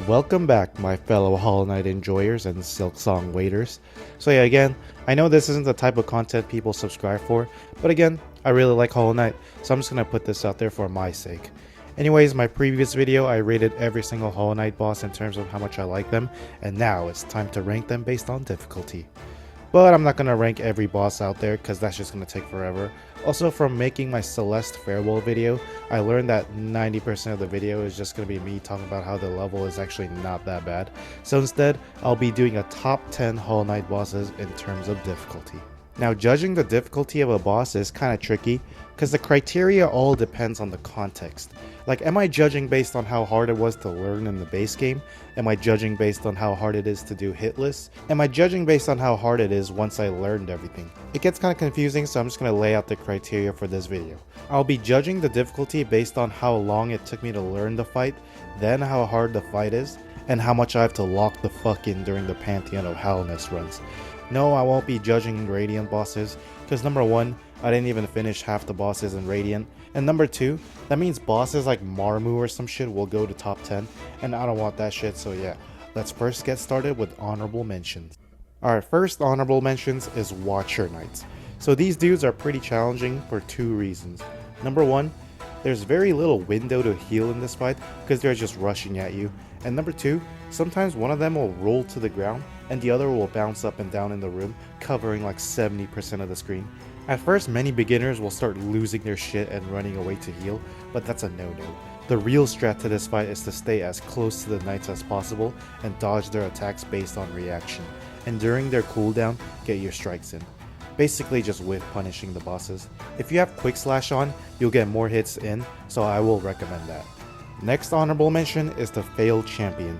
Welcome back, my fellow Hollow Knight enjoyers and Silksong waiters. So yeah, again, I know this isn't the type of content people subscribe for, but again, I really like Hollow Knight, so I'm just gonna put this out there for my sake. Anyways, my previous video, I rated every single Hollow Knight boss in terms of how much I like them, and now it's time to rank them based on difficulty. But I'm not going to rank every boss out there because that's just going to take forever. Also, from making my Celeste farewell video, I learned that 90% of the video is just going to be me talking about how the level is actually not that bad. So instead, I'll be doing a top 10 Hollow Knight bosses in terms of difficulty. Now, judging the difficulty of a boss is kind of tricky because the criteria all depends on the context. Like, am I judging based on how hard it was to learn in the base game? Am I judging based on how hard it is to do hit lists? Am I judging based on how hard it is once I learned everything? It gets kind of confusing, so I'm just going to lay out the criteria for this video. I'll be judging the difficulty based on how long it took me to learn the fight, then how hard the fight is, and how much I have to lock the fuck in during the Pantheon of Hellness runs. No, I won't be judging Radiant bosses, because number one, I didn't even finish half the bosses in Radiant, and number two, that means bosses like Marmu or some shit will go to top 10, and I don't want that shit, so yeah, let's first get started with honorable mentions. Our first honorable mentions is Watcher Knights. So these dudes are pretty challenging for two reasons. Number one, there's very little window to heal in this fight because they're just rushing at you, and number two, sometimes one of them will roll to the ground and the other will bounce up and down in the room, covering like 70% of the screen. At first, many beginners will start losing their shit and running away to heal, but that's a no-no. The real strat to this fight is to stay as close to the knights as possible and dodge their attacks based on reaction, and during their cooldown, get your strikes in. Basically just whiff punishing the bosses. If you have quick slash on, you'll get more hits in, so I will recommend that. Next honorable mention is the Failed Champion.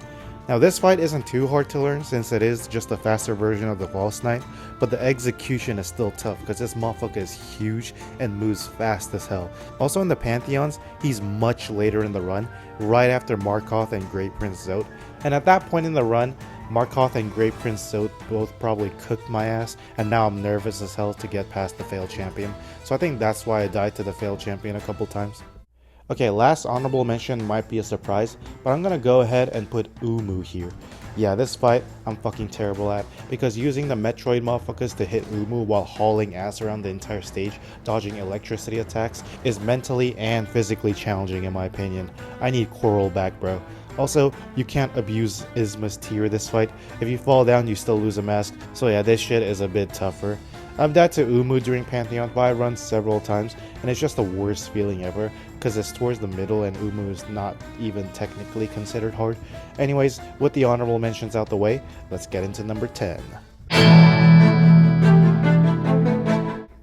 Now this fight isn't too hard to learn since it is just a faster version of the False Knight, but the execution is still tough because this motherfucker is huge and moves fast as hell. Also in the Pantheons, he's much later in the run, right after Markoth and Great Prince Zote, and at that point in the run, Markoth and Great Prince Zote both probably cooked my ass, and now I'm nervous as hell to get past the Failed Champion, so I think that's why I died to the Failed Champion a couple times. Okay, last honorable mention might be a surprise, but I'm gonna go ahead and put Umu here. Yeah, this fight I'm fucking terrible at, because using the Metroid motherfuckers to hit Umu while hauling ass around the entire stage, dodging electricity attacks, is mentally and physically challenging in my opinion. I need Coral back, bro. Also, you can't abuse Isma's tier this fight. If you fall down, you still lose a mask, so yeah, this shit is a bit tougher. I've died to Umu during Pantheon 5 runs several times, and it's just the worst feeling ever, because it's towards the middle and Umu is not even technically considered hard. Anyways, with the honorable mentions out the way, let's get into number 10.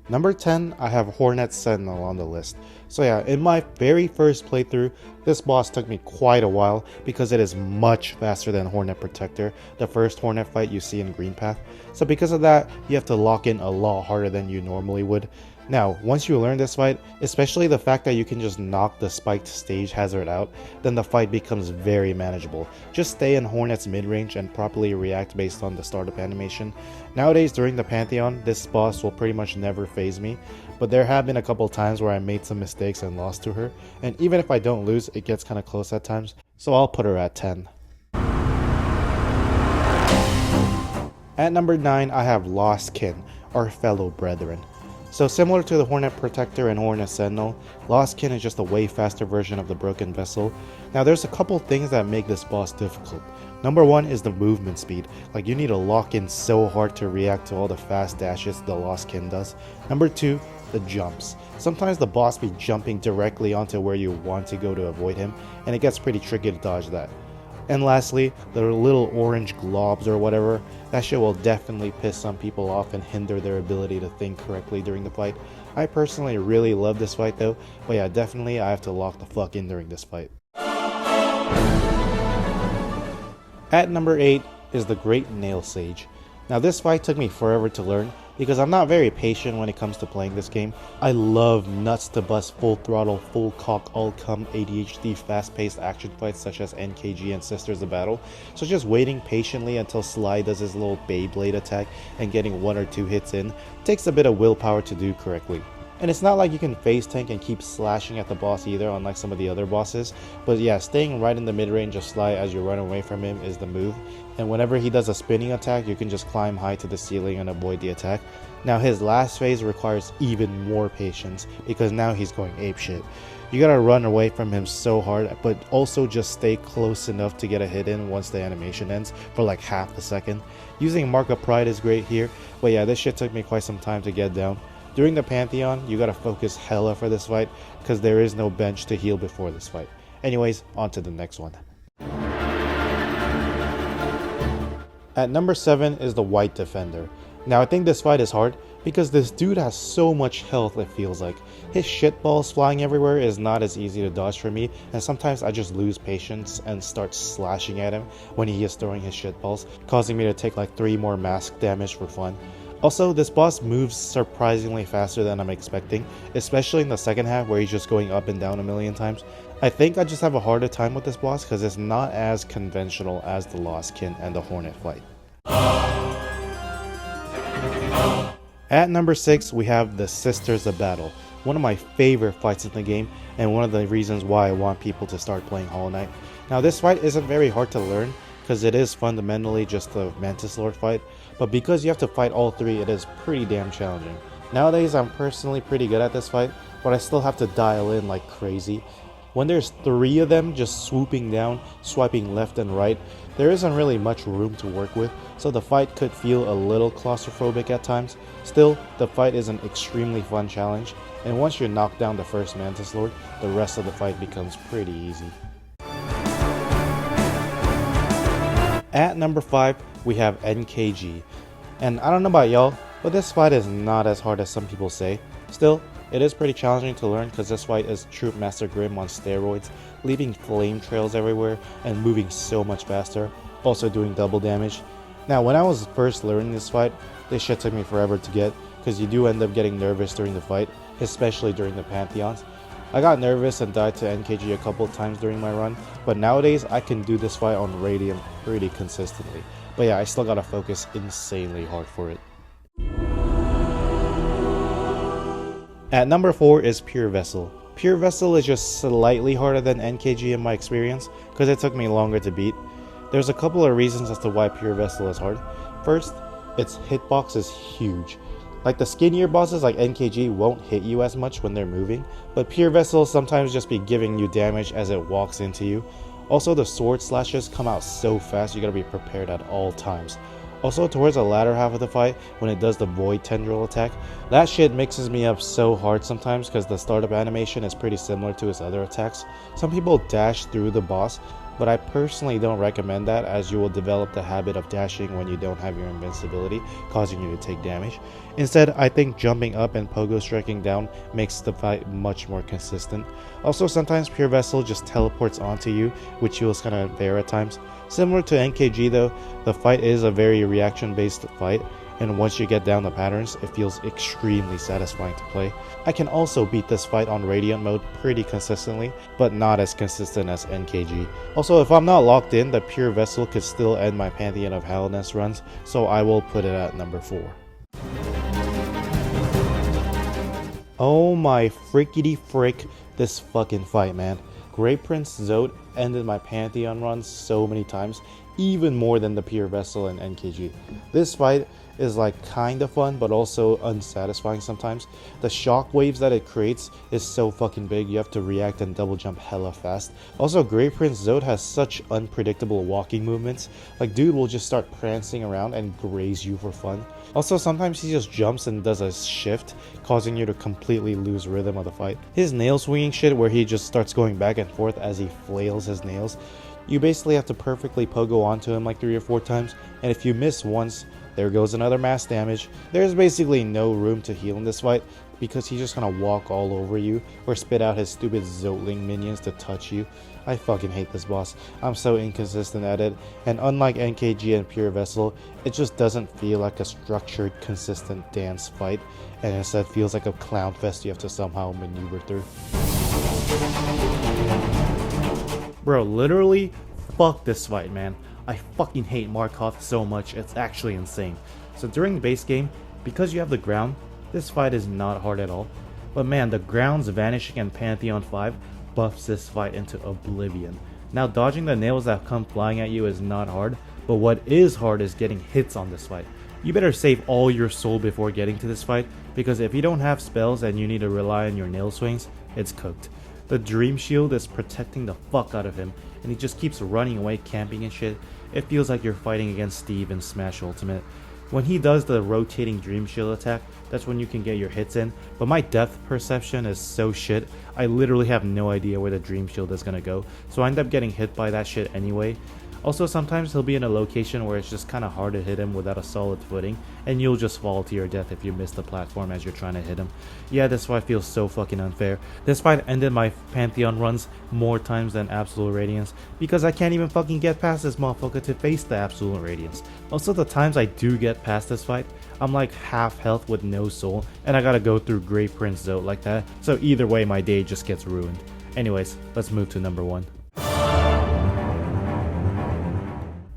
Number 10, I have Hornet Sentinel on the list. So yeah, in my very first playthrough, this boss took me quite a while because it is much faster than Hornet Protector, the first Hornet fight you see in Green Path. So because of that, you have to lock in a lot harder than you normally would. Now, once you learn this fight, especially the fact that you can just knock the spiked stage hazard out, then the fight becomes very manageable. Just stay in Hornet's mid-range and properly react based on the startup animation. Nowadays, during the Pantheon, this boss will pretty much never phase me, but there have been a couple times where I made some mistakes and lost to her, and even if I don't lose, it gets kinda close at times, so I'll put her at 10. At number 9, I have Lost Kin, our fellow brethren. So similar to the Hornet Protector and Hornet Sentinel, Lost Kin is just a way faster version of the Broken Vessel. Now there's a couple things that make this boss difficult. Number one is the movement speed, like you need to lock in so hard to react to all the fast dashes the Lost Kin does. Number two, the jumps. Sometimes the boss be jumping directly onto where you want to go to avoid him, and it gets pretty tricky to dodge that. And lastly, the little orange globs or whatever, that shit will definitely piss some people off and hinder their ability to think correctly during the fight. I personally really love this fight though, but yeah, definitely I have to lock the fuck in during this fight. At number 8 is the Great Nail Sage. Now this fight took me forever to learn because I'm not very patient when it comes to playing this game. I love nuts to bust full throttle, full cock, all come ADHD fast paced action fights such as NKG and Sisters of Battle, so just waiting patiently until Sly does his little Beyblade attack and getting one or two hits in takes a bit of willpower to do correctly. And it's not like you can face tank and keep slashing at the boss either, unlike some of the other bosses. But yeah, staying right in the mid-range of Sly as you run away from him is the move. And whenever he does a spinning attack, you can just climb high to the ceiling and avoid the attack. Now his last phase requires even more patience, because now he's going apeshit. You gotta run away from him so hard, but also just stay close enough to get a hit in once the animation ends for like half a second. Using Mark of Pride is great here, but yeah, this shit took me quite some time to get down. During the Pantheon, you gotta focus hella for this fight, because there is no bench to heal before this fight. Anyways, on to the next one. At number 7 is the White Defender. Now I think this fight is hard, because this dude has so much health it feels like. His shitballs flying everywhere is not as easy to dodge for me, and sometimes I just lose patience and start slashing at him when he is throwing his shitballs, causing me to take like 3 more mask damage for fun. Also, this boss moves surprisingly faster than I'm expecting, especially in the second half where he's just going up and down a million times. I think I just have a harder time with this boss because it's not as conventional as the Lost Kin and the Hornet fight. At number 6, we have the Sisters of Battle, one of my favorite fights in the game, and one of the reasons why I want people to start playing Hollow Knight. Now this fight isn't very hard to learn, because it is fundamentally just the Mantis Lord fight, but because you have to fight all 3, it is pretty damn challenging. Nowadays I'm personally pretty good at this fight, but I still have to dial in like crazy. When there's 3 of them just swooping down, swiping left and right, there isn't really much room to work with, so the fight could feel a little claustrophobic at times. Still, the fight is an extremely fun challenge, and once you knock down the first Mantis Lord, the rest of the fight becomes pretty easy. At number 5, we have NKG. And I don't know about y'all, but this fight is not as hard as some people say. Still, it is pretty challenging to learn because this fight is Troop Master Grim on steroids, leaving flame trails everywhere and moving so much faster, also doing double damage. Now when I was first learning this fight, this shit took me forever to get, because you do end up getting nervous during the fight, especially during the Pantheons. I got nervous and died to NKG a couple times during my run, but nowadays I can do this fight on Radiant pretty consistently. But yeah, I still gotta focus insanely hard for it. At number 4 is Pure Vessel. Pure Vessel is just slightly harder than NKG in my experience, because it took me longer to beat. There's a couple of reasons as to why Pure Vessel is hard. First, its hitbox is huge. Like the skinnier bosses like NKG won't hit you as much when they're moving, but Pure Vessel sometimes just be giving you damage as it walks into you. Also, the sword slashes come out so fast you gotta be prepared at all times. Also, towards the latter half of the fight, when it does the Void Tendril attack, that shit mixes me up so hard sometimes because the startup animation is pretty similar to its other attacks. Some people dash through the boss, but I personally don't recommend that, as you will develop the habit of dashing when you don't have your invincibility, causing you to take damage. Instead, I think jumping up and pogo striking down makes the fight much more consistent. Also, sometimes Pure Vessel just teleports onto you, which feels kinda unfair at times. Similar to NKG though, the fight is a very reaction based fight, and once you get down the patterns, it feels extremely satisfying to play. I can also beat this fight on Radiant mode pretty consistently, but not as consistent as NKG. Also, if I'm not locked in, the Pure Vessel could still end my Pantheon of Hallownest runs, so I will put it at number 4. Oh my frickety frick, this fucking fight, man. Great Prince Zod ended my Pantheon runs so many times, even more than the Pure Vessel and NKG. This fight is like kinda fun, but also unsatisfying sometimes. The shock waves that it creates is so fucking big, you have to react and double jump hella fast. Also, Great Prince Zod has such unpredictable walking movements. Like, dude will just start prancing around and graze you for fun. Also, sometimes he just jumps and does a shift, causing you to completely lose rhythm of the fight. His nail swinging shit, where he just starts going back and forth as he flails his nails, you basically have to perfectly pogo onto him like 3 or 4 times, and if you miss once, there goes another mass damage. There's basically no room to heal in this fight, because he's just gonna walk all over you or spit out his stupid Zotling minions to touch you. I fucking hate this boss. I'm so inconsistent at it, and unlike NKG and Pure Vessel, it just doesn't feel like a structured, consistent dance fight, and instead feels like a clown fest you have to somehow maneuver through. Bro, literally, fuck this fight, man. I fucking hate Markov so much, it's actually insane. So during the base game, because you have the ground, this fight is not hard at all. but man, the grounds vanishing and Pantheon 5 buffs this fight into oblivion. Now dodging the nails that come flying at you is not hard, but what is hard is getting hits on this fight. You better save all your soul before getting to this fight, because if you don't have spells and you need to rely on your nail swings, it's cooked. The Dream Shield is protecting the fuck out of him, and he just keeps running away, camping and shit. It feels like you're fighting against Steve in Smash Ultimate. When he does the rotating Dream Shield attack, that's when you can get your hits in, but my depth perception is so shit, I literally have no idea where the Dream Shield is gonna go, so I end up getting hit by that shit anyway. Also, sometimes he'll be in a location where it's just kinda hard to hit him without a solid footing, and you'll just fall to your death if you miss the platform as you're trying to hit him. Yeah, this fight feels so fucking unfair. This fight ended my Pantheon runs more times than Absolute Radiance, because I can't even fucking get past this motherfucker to face the Absolute Radiance. Also, the times I do get past this fight, I'm like half health with no soul, and I gotta go through Grey Prince Zote like that, so either way my day just gets ruined. Anyways, let's move to number 1.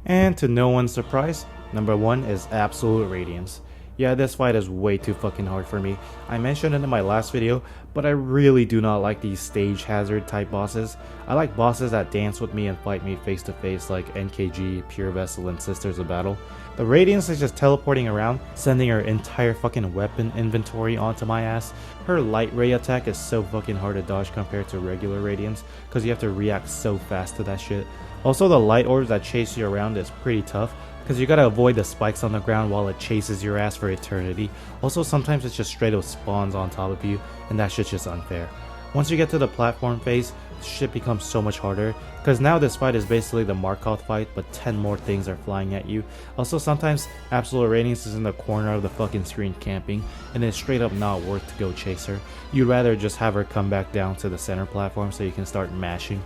And to no one's surprise, number 1 is Absolute Radiance. Yeah, this fight is way too fucking hard for me. I mentioned it in my last video, but I really do not like these stage hazard type bosses. I like bosses that dance with me and fight me face to face like NKG, Pure Vessel, and Sisters of Battle. The Radiance is just teleporting around, sending her entire fucking weapon inventory onto my ass. Her light ray attack is so fucking hard to dodge compared to regular Radiance, because you have to react so fast to that shit. Also, the light orbs that chase you around is pretty tough, because you gotta avoid the spikes on the ground while it chases your ass for eternity. Also, sometimes it just straight up spawns on top of you, and that shit's just unfair. Once you get to the platform phase, shit becomes so much harder, because now this fight is basically the Markoth fight, but 10 more things are flying at you. Also, sometimes Absolute Radiance is in the corner of the fucking screen camping, and it's straight up not worth to go chase her. You'd rather just have her come back down to the center platform so you can start mashing.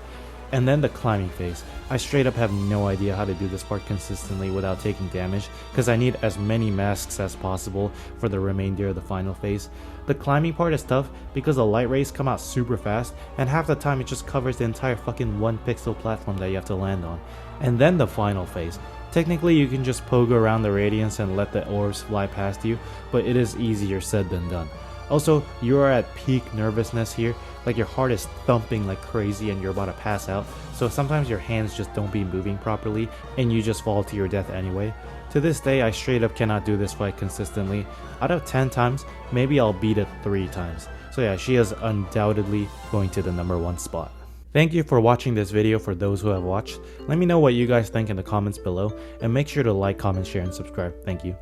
And then the climbing phase. I straight up have no idea how to do this part consistently without taking damage, because I need as many masks as possible for the remainder of the final phase. The climbing part is tough because the light rays come out super fast, and half the time it just covers the entire fucking 1 pixel platform that you have to land on. And then the final phase. Technically you can just pogo around the Radiance and let the orbs fly past you, but it is easier said than done. Also, you are at peak nervousness here, like your heart is thumping like crazy and you're about to pass out, so sometimes your hands just don't be moving properly and you just fall to your death anyway. To this day, I straight up cannot do this fight consistently. Out of 10 times, maybe I'll beat it 3 times. So yeah, she is undoubtedly going to the number 1 spot. Thank you for watching this video. For those who have watched, let me know what you guys think in the comments below, and make sure to like, comment, share, and subscribe. Thank you.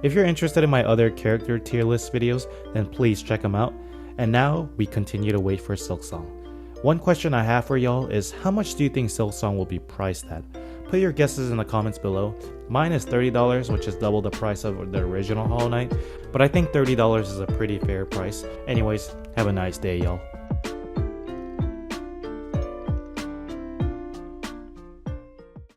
If you're interested in my other character tier list videos, then please check them out. And now, we continue to wait for Silksong. One question I have for y'all is, how much do you think Silksong will be priced at? Put your guesses in the comments below. Mine is $30, which is double the price of the original Hollow Knight, but I think $30 is a pretty fair price. Anyways, have a nice day, y'all.